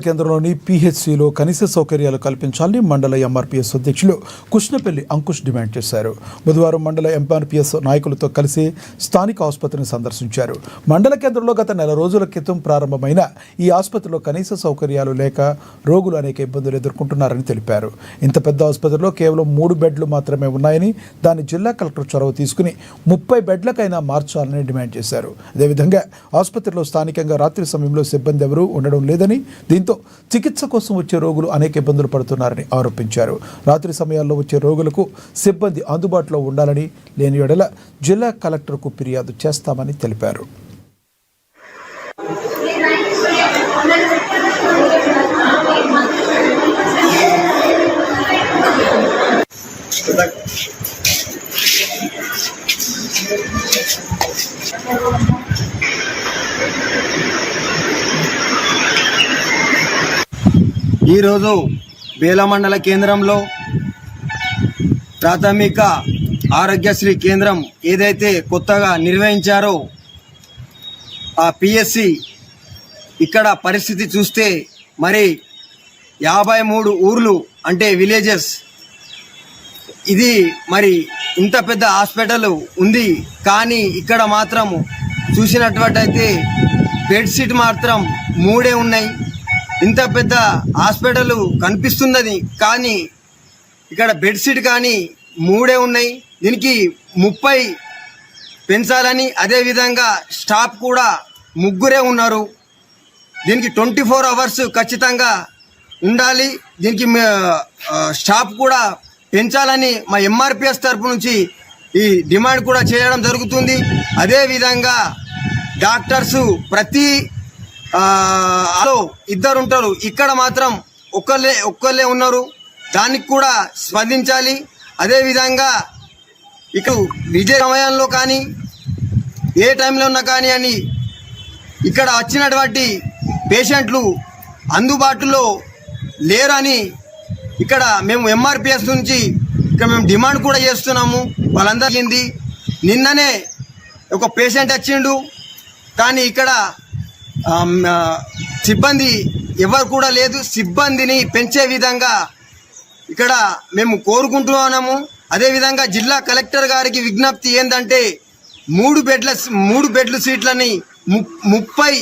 కేంద్రంలోని పీహెచ్సీలో కనీస సౌకర్యాలు కల్పించాలని మండల ఎంఆర్పీఎస్ అధ్యక్షులు కుష్నపల్లి అంకుష్ డిమాండ్ చేశారు. బుధవారం మండల ఎంఆర్పీఎస్ నాయకులతో కలిసి స్థానిక ఆసుపత్రిని సందర్శించారు. మండల కేంద్రంలో గత నెల రోజుల క్రితం ప్రారంభమైన ఈ ఆసుపత్రిలో కనీస సౌకర్యాలు లేక రోగులు అనేక ఇబ్బందులు ఎదుర్కొంటున్నారని తెలిపారు. ఇంత పెద్ద ఆసుపత్రిలో కేవలం 3 బెడ్లు మాత్రమే ఉన్నాయని, దాన్ని జిల్లా కలెక్టర్ చొరవ తీసుకుని 30 బెడ్లకైనా మార్చాలని డిమాండ్ చేశారు. అదేవిధంగా ఆసుపత్రిలో స్థానికంగా రాత్రి సమయంలో సిబ్బంది ఎవరూ ఉండడం లేదని, దీంతో చికిత్స కోసం వచ్చే రోగులు అనేక ఇబ్బందులు పడుతున్నారని ఆరోపించారు. రాత్రి సమయాల్లో వచ్చే రోగులకు సిబ్బంది అందుబాటులో ఉండాలని, లేని యెడల జిల్లా కలెక్టర్కు ఫిర్యాదు చేస్తామని తెలిపారు. ఈరోజు బేల మండల కేంద్రంలో ప్రాథమిక ఆరోగ్యశ్రీ కేంద్రం ఏదైతే కొత్తగా నిర్వహించారో ఆ పిఎస్సి ఇక్కడ పరిస్థితి చూస్తే మరి 53 ఊర్లు అంటే విలేజెస్, ఇది మరి ఇంత పెద్ద హాస్పిటల్ ఉంది. కానీ ఇక్కడ మాత్రం చూసినట్లయితే బెడ్ షీట్ మాత్రం 3 ఉన్నాయి. ఇంత పెద్ద హాస్పిటల్ కనిపిస్తున్నది కానీ ఇక్కడ బెడ్షీట్ కానీ 3 ఉన్నాయి. దీనికి 30 పెంచాలని, అదేవిధంగా స్టాఫ్ కూడా 3 ఉన్నారు. దీనికి 24 అవర్స్ ఖచ్చితంగా ఉండాలి. దీనికి స్టాఫ్ కూడా పెంచాలని మా ఎంఆర్పిఎస్ తరపు నుంచి ఈ డిమాండ్ కూడా చేయడం జరుగుతుంది. అదేవిధంగా డాక్టర్స్ ప్రతి 2 ఉంటారు, ఇక్కడ మాత్రం ఒక్కళ్ళే ఉన్నారు. దానికి కూడా స్పందించాలి. అదేవిధంగా ఇక విజయ సమయంలో కానీ ఏ టైంలో ఉన్నా కానీ అని ఇక్కడ వచ్చినటువంటి పేషెంట్లు అందుబాటులో లేరని ఇక్కడ మేము ఎంఆర్పిఎస్ నుంచి ఇక్కడ మేము డిమాండ్ కూడా చేస్తున్నాము. వాళ్ళందరికీ నిన్ననే ఒక పేషెంట్ వచ్చిండు, కానీ ఇక్కడ సిబ్బంది ఎవరు కూడా లేదు. సిబ్బందిని పెంచే విధంగా ఇక్కడ మేము కోరుకుంటున్నాము. అదేవిధంగా జిల్లా కలెక్టర్ గారికి విజ్ఞప్తి ఏంటంటే 3 బెడ్ల సీట్లని 30